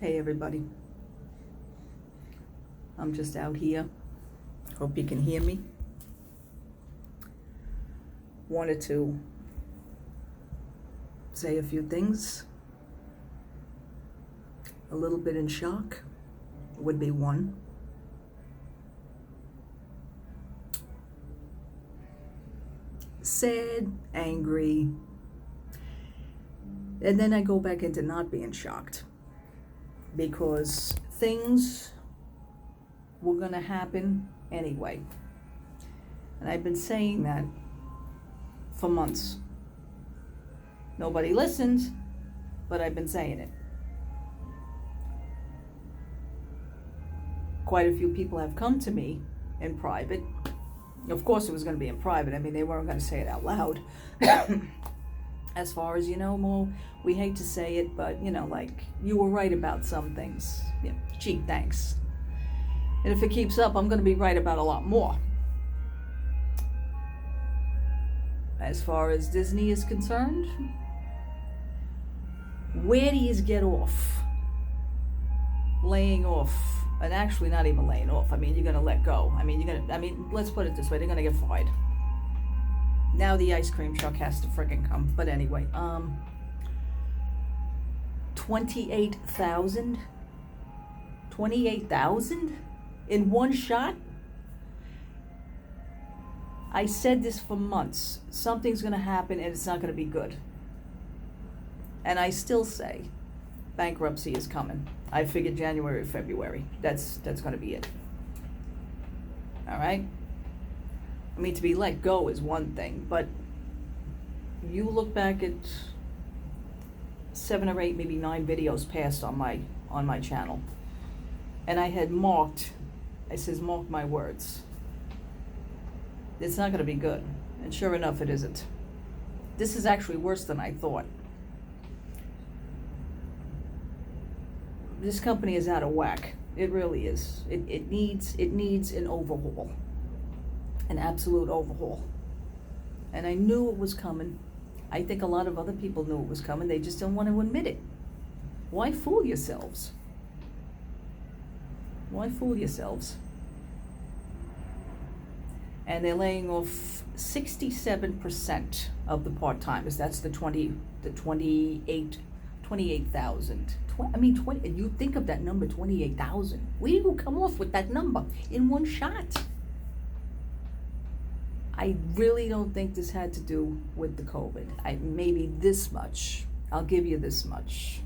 Hey everybody, I'm just out here. Hope you can hear me. Wanted to say a few things. A little bit in shock would be one. Sad, angry, and then I go back into not being shocked because things were going to happen anyway. And I've been saying that for months. Nobody listened, but I've been saying it. Quite a few people have come to me in private. Of course it was going to be in private. I mean, they weren't going to say it out loud. As far as, Mo, we hate to say it, but, like, you were right about some things. Yeah, gee, thanks. And if it keeps up, I'm going to be right about a lot more. As far as Disney is concerned, where do you get off? Laying off, and actually not even laying off. I mean, you're going to let go. Let's put it this way, they're going to get fired. Now the ice cream truck has to friggin' come. But anyway, 28,000 in one shot? I said this for months. Something's gonna happen and it's not gonna be good. And I still say bankruptcy is coming. I figured January or February. That's gonna be it. All right? I mean, to be let go is one thing, but you look back at 7 or 8, maybe 9 videos passed on my channel, and I had marked. I says, mark my words. It's not going to be good, and sure enough, it isn't. This is actually worse than I thought. This company is out of whack. It really is. It needs an overhaul. An absolute overhaul. And I knew it was coming. I think a lot of other people knew it was coming. They just don't want to admit it. Why fool yourselves? Why fool yourselves? And they're laying off 67% of the part-timers. That's the 28,000. You think of that number, 28,000. Where do you come off with that number in one shot? I really don't think this had to do with the COVID. Maybe this much. I'll give you this much.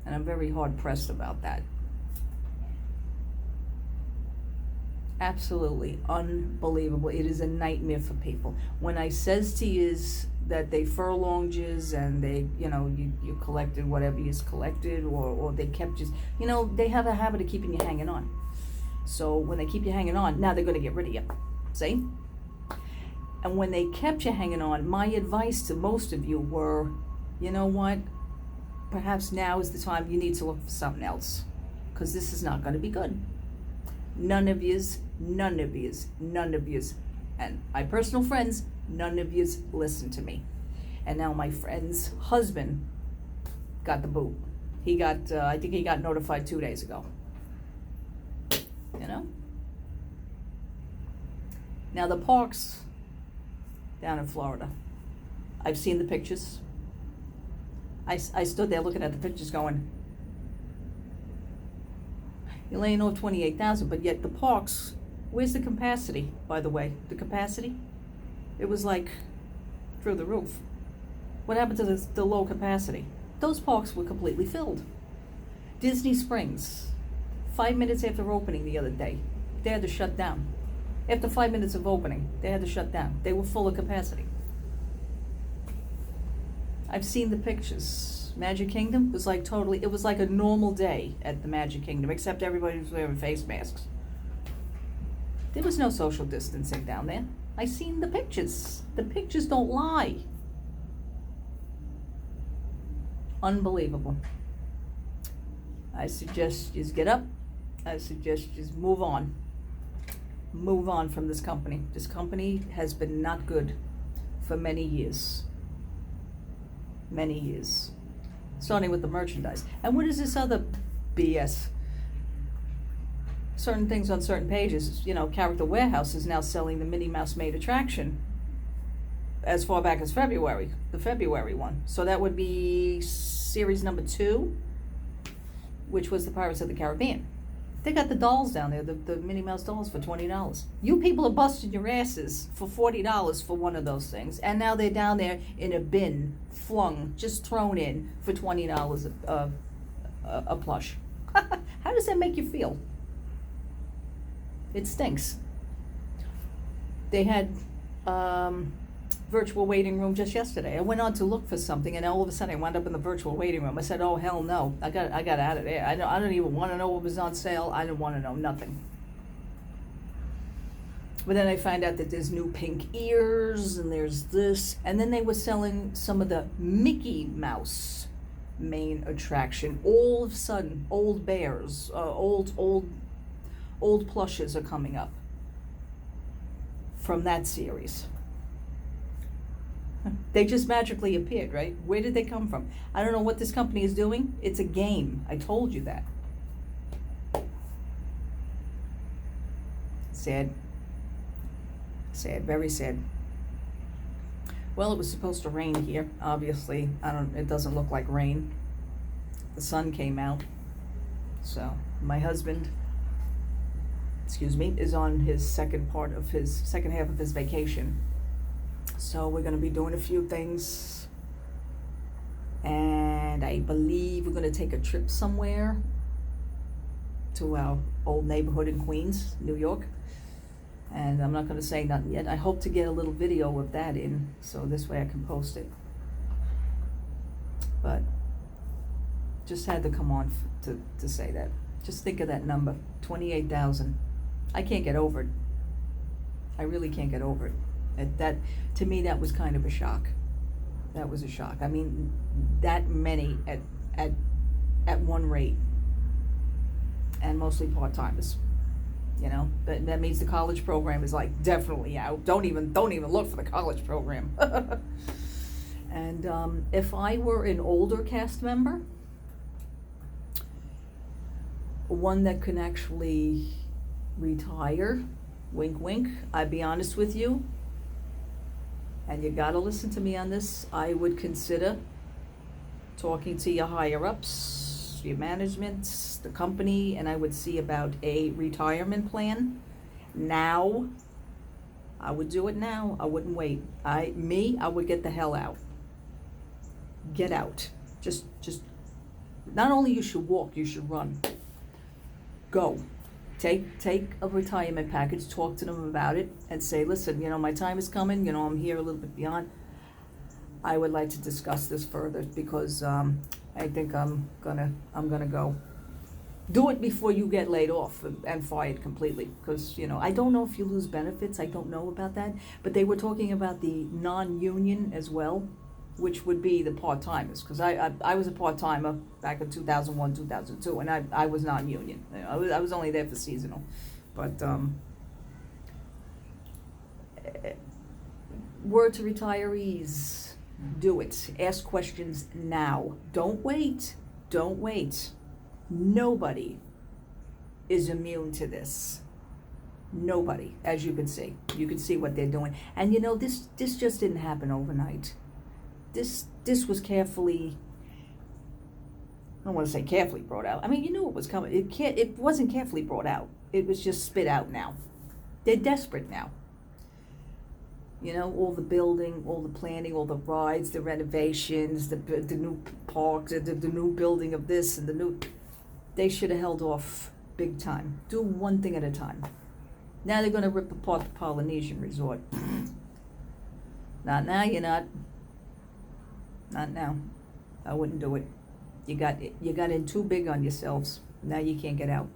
And I'm very hard pressed about that. Absolutely unbelievable. It is a nightmare for people. When I says to yous that they furlonged yous and they, you collected whatever yous collected or they kept yous, they have a habit of keeping you hanging on. So when they keep you hanging on, now they're going to get rid of you. See? And when they kept you hanging on, my advice to most of you were, you know what? Perhaps now is the time you need to look for something else, because this is not going to be good. None of yous, and my personal friends, none of yous listen to me. And now my friend's husband got the boot. He got, I think he got notified 2 days ago. Now the parks down in Florida, I've seen the pictures. I stood there looking at the pictures going, you're laying off 28,000, but yet the parks, where's the capacity, by the way? The capacity? It was like through the roof. What happened to the low capacity? Those parks were completely filled. Disney Springs, 5 minutes after opening the other day, they had to shut down. After 5 minutes of opening, they had to shut down. They were full of capacity. I've seen the pictures. Magic Kingdom was like it was like a normal day at the Magic Kingdom, except everybody was wearing face masks. There was no social distancing down there. I seen the pictures. The pictures don't lie. Unbelievable. I suggest you get up. I suggest you move on. Move on from this company. This company has been not good for many years. Many years. Starting with the merchandise. And what is this other BS. Certain things on certain pages, Character Warehouse is now selling the Minnie Mouse Made attraction as far back as February, the February one. So that would be series number 2, which was the Pirates of the Caribbean. They got the dolls down there, the Minnie Mouse dolls for $20. You people are busting your asses for $40 for one of those things, and now they're down there in a bin, flung, just thrown in for $20 a plush. How does that make you feel? It stinks. They had virtual waiting room just yesterday. I went on to look for something, and all of a sudden I wound up in the virtual waiting room. I said, "Oh hell no! I got out of there. I don't even want to know what was on sale. I didn't want to know nothing." But then I find out that there's new pink ears, and there's this, and then they were selling some of the Mickey Mouse main attraction. All of a sudden, old bears, old plushes are coming up from that series. They just magically appeared, right? Where did they come from? I don't know what this company is doing. It's a game. I told you that. Sad. Sad, very sad. Well, it was supposed to rain here. Obviously, it doesn't look like rain. The sun came out. So, my husband, is on his second half of his vacation. So we're going to be doing a few things, and I believe we're going to take a trip somewhere to our old neighborhood in Queens, New York, and I'm not going to say nothing yet. I hope to get a little video of that in, so this way I can post it, but just had to come on to say that. Just think of that number, 28,000. I can't get over it. I really can't get over it. That to me, that was kind of a shock. That was a shock. I mean, that many at one rate, and mostly part-timers. That means the college program is like definitely out. Don't even look for the college program. And if I were an older cast member, one that can actually retire, wink wink, I'd be honest with you, and you gotta listen to me on this, I would consider talking to your higher ups, your management, the company, and I would see about a retirement plan now. I would do it now. I wouldn't wait. I would get the hell out. Get out. Just not only you should walk, you should run. Go. Take a retirement package, talk to them about it, and say, listen, my time is coming, I'm here a little bit beyond. I would like to discuss this further because I think I'm gonna go. Do it before you get laid off and fired completely, because I don't know if you lose benefits. I don't know about that, but they were talking about the non-union as well, which would be the part-timers, because I was a part-timer back in 2001, 2002, and I was non-union. I was only there for seasonal, but word to retirees, do it. Ask questions now. Don't wait. Nobody is immune to this. Nobody, as you can see. You can see what they're doing. And this just didn't happen overnight. This was carefully, I don't want to say carefully brought out. I mean, you knew it was coming. It wasn't carefully brought out. It was just spit out now. They're desperate now. All the building, all the planning, all the rides, the renovations, the new parks, the new building of this and the new. They should have held off big time. Do one thing at a time. Now they're going to rip apart the Polynesian resort. Not now, you're not. Not now. I wouldn't do it. You got in too big on yourselves. Now you can't get out.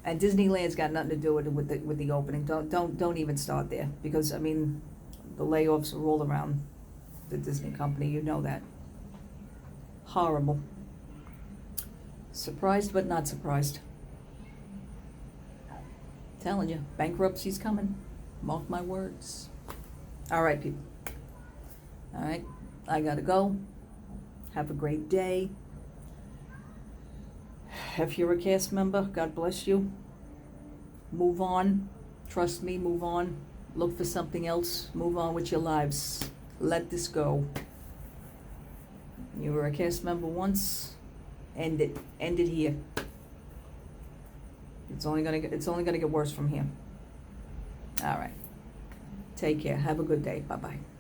And Disneyland's got nothing to do with the opening. Don't even start there, because the layoffs are all around the Disney company. You know that. Horrible. Surprised but not surprised. Telling you, bankruptcy's coming. Mark my words. All right, people. All right, I gotta go. Have a great day. if you're a cast member, God bless you. Move on. Trust me, move on. Look for something else. Move on with your lives. Let this go. You were a cast member once. End it. End it here. It's only gonna get worse from here. All right. Take care. Have a good day. Bye-bye.